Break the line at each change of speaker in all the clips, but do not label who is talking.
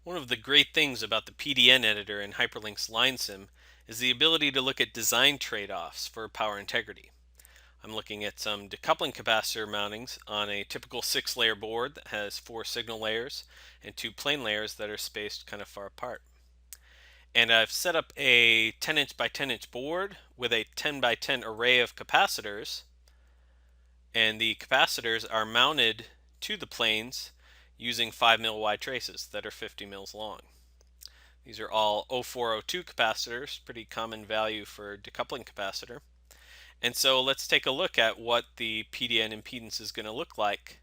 One of the great things about the PDN editor in Hyperlink's LineSim is the ability to look at design trade-offs for power integrity. I'm looking at some decoupling capacitor mountings on a typical 6-layer board that has 4 signal layers and 2 plane layers that are spaced kind of far apart. And I've set up a 10-inch by 10-inch board with a 10 by 10 array of capacitors, and the capacitors are mounted to the planes using 5 mil wide traces that are 50 mils long. These are all 0402 capacitors, pretty common value for decoupling capacitor. And so let's take a look at what the PDN impedance is going to look like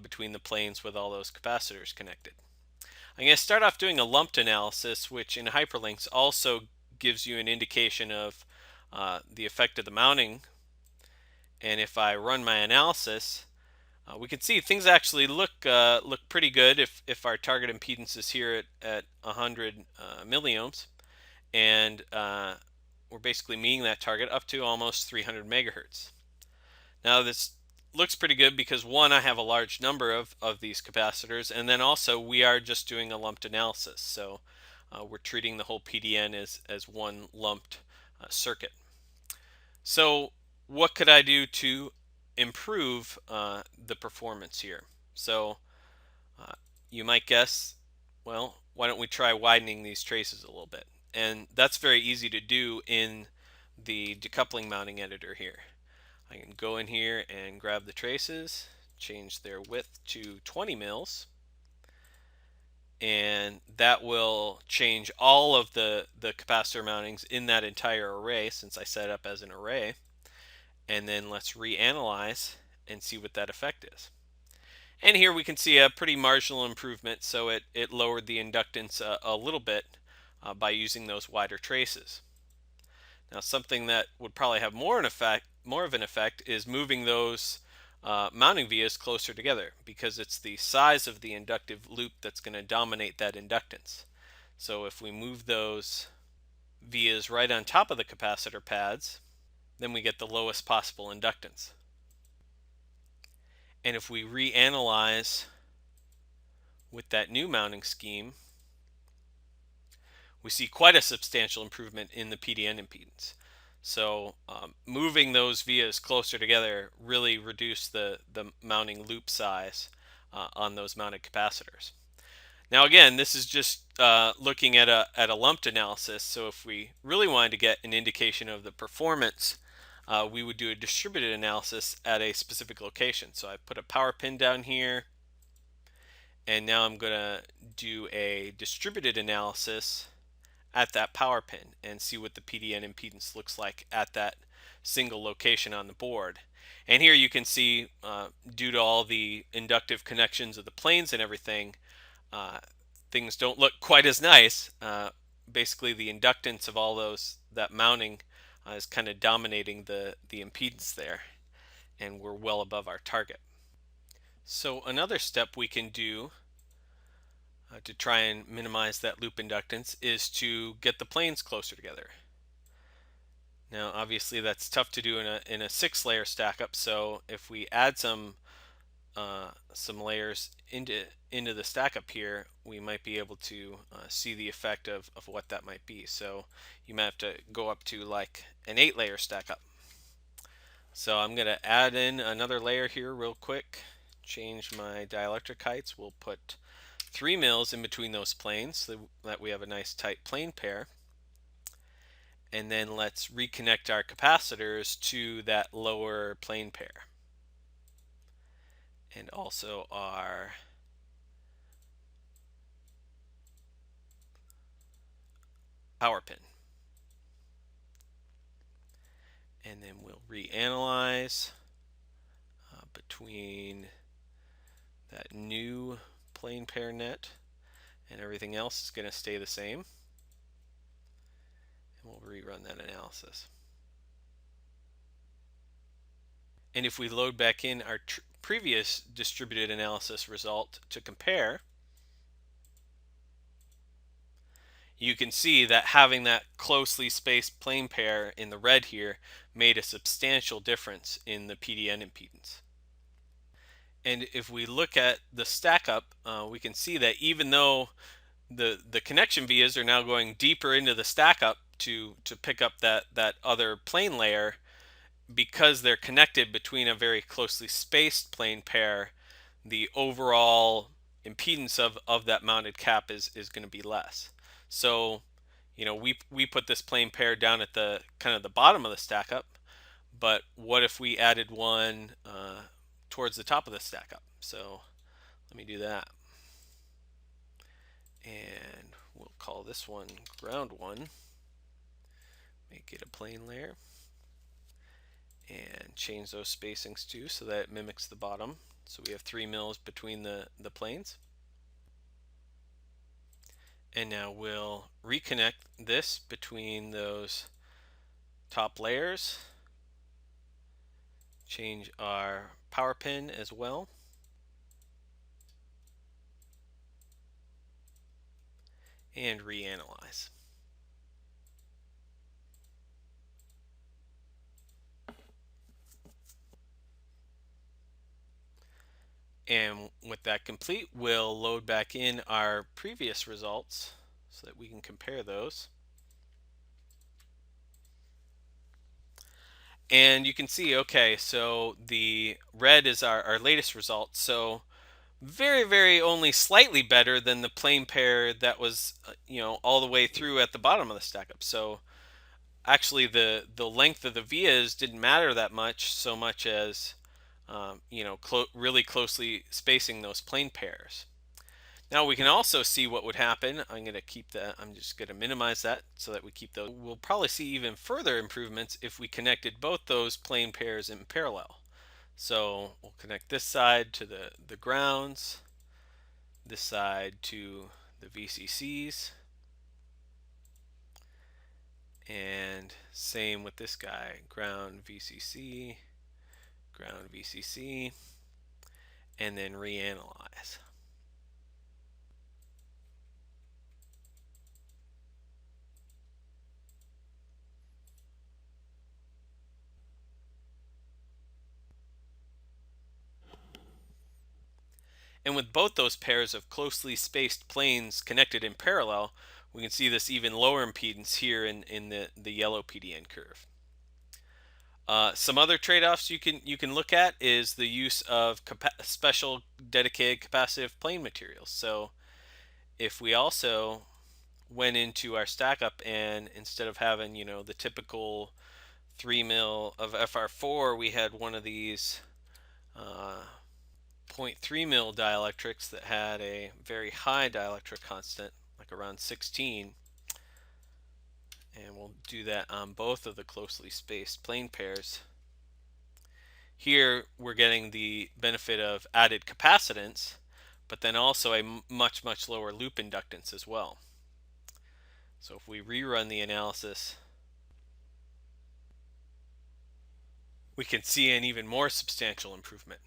between the planes with all those capacitors connected. I'm going to start off doing a lumped analysis, which in hyperlinks also gives you an indication of the effect of the mounting. And if I run my analysis, we can see things actually look pretty good if our target impedance is here at 100 milliohms, and we're basically meeting that target up to almost 300 megahertz. Now this looks pretty good because one, I have a large number of these capacitors, and then also we are just doing a lumped analysis, so we're treating the whole PDN as one lumped circuit. So what could I do to improve the performance here? So you might guess, well, why don't we try widening these traces a little bit? And that's very easy to do in the decoupling mounting editor here. I can go in here and grab the traces, change their width to 20 mils, and that will change all of the capacitor mountings in that entire array since I set it up as an array. And then let's reanalyze and see what that effect is. And here we can see a pretty marginal improvement, so it lowered the inductance a little bit by using those wider traces. Now something that would probably have more of an effect is moving those mounting vias closer together, because it's the size of the inductive loop that's going to dominate that inductance. So if we move those vias right on top of the capacitor pads, then we get the lowest possible inductance. And if we reanalyze with that new mounting scheme, we see quite a substantial improvement in the PDN impedance. So moving those vias closer together really reduced the mounting loop size on those mounted capacitors. Now again, this is just looking at a lumped analysis, so if we really wanted to get an indication of the performance, we would do a distributed analysis at a specific location. So I put a power pin down here, and now I'm going to do a distributed analysis at that power pin and see what the PDN impedance looks like at that single location on the board. And here you can see, due to all the inductive connections of the planes and everything, things don't look quite as nice. Basically, the inductance of all that mounting is kind of dominating the impedance there, and we're well above our target. So another step we can do to try and minimize that loop inductance is to get the planes closer together. Now obviously that's tough to do in a 6-layer stack up, so if we add some layers into the stack up here, we might be able to see the effect of what that might be. So you might have to go up to like an 8-layer stack up. So I'm going to add in another layer here real quick, change my dielectric heights. We'll put 3 mils in between those planes so that we have a nice tight plane pair. And then let's reconnect our capacitors to that lower plane pair. And also our power pin. And then we'll reanalyze between that new plane pair net, and everything else is going to stay the same. And we'll rerun that analysis. And if we load back in our previous distributed analysis result to compare, you can see that having that closely spaced plane pair in the red here made a substantial difference in the PDN impedance. And if we look at the stack up, we can see that even though the connection vias are now going deeper into the stack up to pick up that other plane layer. Because they're connected between a very closely spaced plane pair, the overall impedance of that mounted cap is going to be less. So, we put this plane pair down at the kind of the bottom of the stack up, but what if we added one towards the top of the stack up? So let me do that. And we'll call this one ground one. Make it a plane layer. And change those spacings too so that it mimics the bottom. So we have 3 mils between the planes. And now we'll reconnect this between those top layers. Change our power pin as well. And reanalyze. And with that complete, we'll load back in our previous results so that we can compare those. And you can see, okay, so the red is our latest result. So very, very only slightly better than the plane pair that was, all the way through at the bottom of the stack up. So actually the length of the vias didn't matter that much, so much as, really closely spacing those plane pairs. Now we can also see what would happen. I'm going to keep that. I'm just going to minimize that so that we keep those. We'll probably see even further improvements if we connected both those plane pairs in parallel. So we'll connect this side to the grounds, this side to the VCCs, and same with this guy, ground VCC, and then reanalyze. And with both those pairs of closely spaced planes connected in parallel, we can see this even lower impedance here in the yellow PDN curve. Some other trade-offs you can look at is the use of special dedicated capacitive plane materials. So if we also went into our stack up and instead of having the typical 3 mil of FR4, we had one of these 0.3 mil dielectrics that had a very high dielectric constant, like around 16. And we'll do that on both of the closely spaced plane pairs. Here we're getting the benefit of added capacitance, but then also a much, much lower loop inductance as well. So if we rerun the analysis, we can see an even more substantial improvement.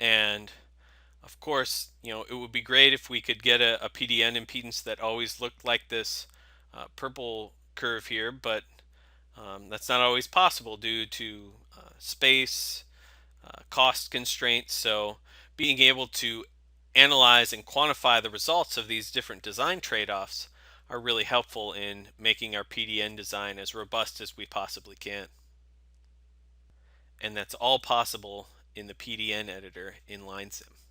And of course, it would be great if we could get a PDN impedance that always looked like this purple curve here, but that's not always possible due to space, cost constraints. So being able to analyze and quantify the results of these different design trade-offs are really helpful in making our PDN design as robust as we possibly can. And that's all possible in the PDN editor in LineSim.